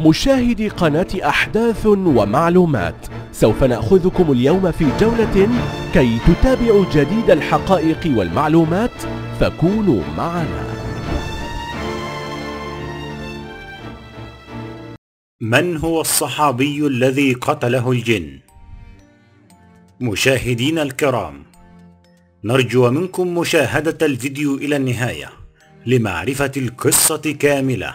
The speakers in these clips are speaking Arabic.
مشاهدي قناة أحداث ومعلومات، سوف نأخذكم اليوم في جولة كي تتابعوا جديد الحقائق والمعلومات، فكونوا معنا. من هو الصحابي الذي قتله الجن؟ مشاهدينا الكرام، نرجو منكم مشاهدة الفيديو إلى النهاية لمعرفة القصة كاملة.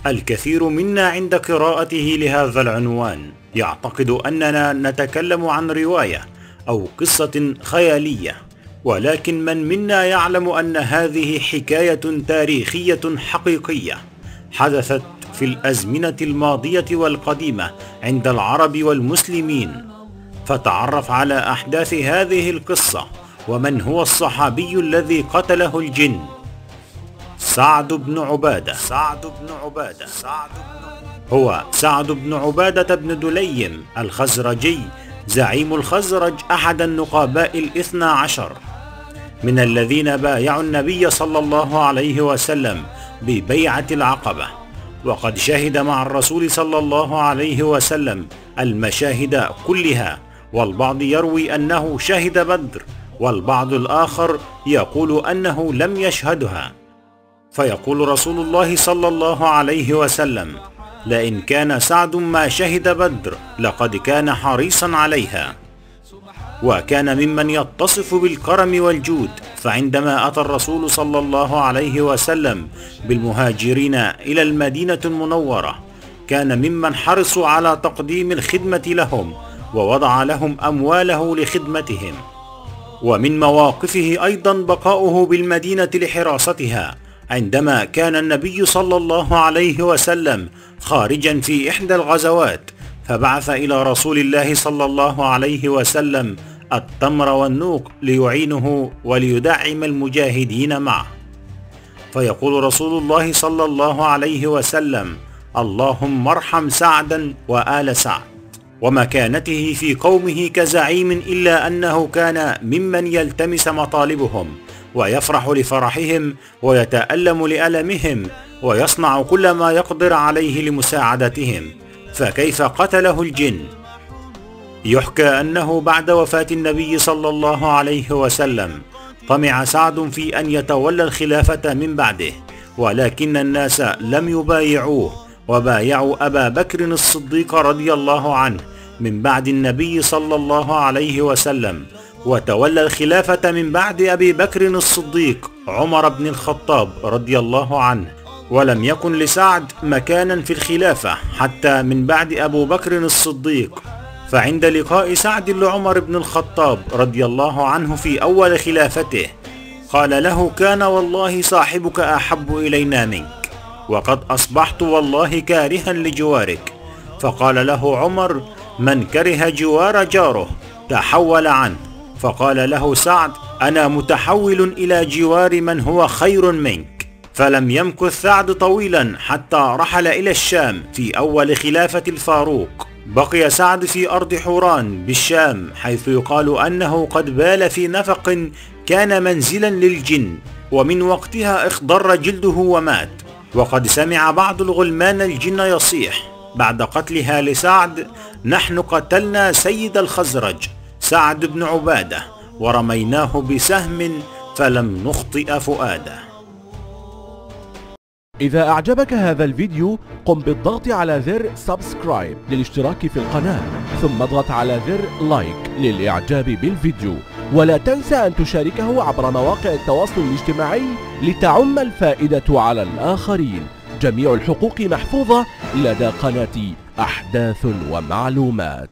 الكثير منا عند قراءته لهذا العنوان يعتقد أننا نتكلم عن رواية أو قصة خيالية، ولكن من منا يعلم أن هذه حكاية تاريخية حقيقية حدثت في الأزمنة الماضية والقديمة عند العرب والمسلمين. فتعرف على أحداث هذه القصة ومن هو الصحابي الذي قتله الجن. سعد بن عبادة. هو سعد بن عبادة بن دليم الخزرجي، زعيم الخزرج، أحد النقباء الاثنى عشر من الذين بايعوا النبي صلى الله عليه وسلم ببيعة العقبة، وقد شهد مع الرسول صلى الله عليه وسلم المشاهد كلها، والبعض يروي أنه شهد بدر، والبعض الآخر يقول أنه لم يشهدها. فيقول رسول الله صلى الله عليه وسلم: لئن كان سعد ما شهد بدر لقد كان حريصا عليها. وكان ممن يتصف بالكرم والجود، فعندما أتى الرسول صلى الله عليه وسلم بالمهاجرين إلى المدينة المنورة كان ممن حرصوا على تقديم الخدمة لهم، ووضع لهم أمواله لخدمتهم. ومن مواقفه أيضا بقاؤه بالمدينة لحراستها عندما كان النبي صلى الله عليه وسلم خارجا في إحدى الغزوات، فبعث إلى رسول الله صلى الله عليه وسلم التمر والنوق ليعينه وليدعم المجاهدين معه. فيقول رسول الله صلى الله عليه وسلم: اللهم ارحم سعدا وآل سعد. ومكانته في قومه كزعيم، إلا أنه كان ممن يلتمس مطالبهم ويفرح لفرحهم ويتألم لألمهم ويصنع كل ما يقدر عليه لمساعدتهم. فكيف قتله الجن؟ يحكى أنه بعد وفاة النبي صلى الله عليه وسلم طمع سعد في أن يتولى الخلافة من بعده، ولكن الناس لم يبايعوه، وبايعوا أبا بكر الصديق رضي الله عنه من بعد النبي صلى الله عليه وسلم، وتولى الخلافة من بعد أبي بكر الصديق عمر بن الخطاب رضي الله عنه. ولم يكن لسعد مكانا في الخلافة حتى من بعد أبو بكر الصديق. فعند لقاء سعد لعمر بن الخطاب رضي الله عنه في أول خلافته قال له: كان والله صاحبك أحب إلينا منك، وقد أصبحت والله كارها لجوارك. فقال له عمر: من كره جوار جاره تحول عنه. فقال له سعد: أنا متحول إلى جوار من هو خير منك. فلم يمكث سعد طويلا حتى رحل إلى الشام في أول خلافة الفاروق. بقي سعد في أرض حوران بالشام، حيث يقال أنه قد بال في نفق كان منزلا للجن، ومن وقتها اخضر جلده ومات. وقد سمع بعض الغلمان الجن يصيح بعد قتلها لسعد: نحن قتلنا سيد الخزرج سعد بن عبادة ورميناه بسهم فلم نخطئ فؤاده. إذا أعجبك هذا الفيديو قم بالضغط على زر سبسكرايب للاشتراك في القناة، ثم اضغط على زر لايك للإعجاب بالفيديو، ولا تنسى أن تشاركه عبر مواقع التواصل الاجتماعي لتعم الفائدة على الآخرين. جميع الحقوق محفوظة لدى قناة أحداث ومعلومات.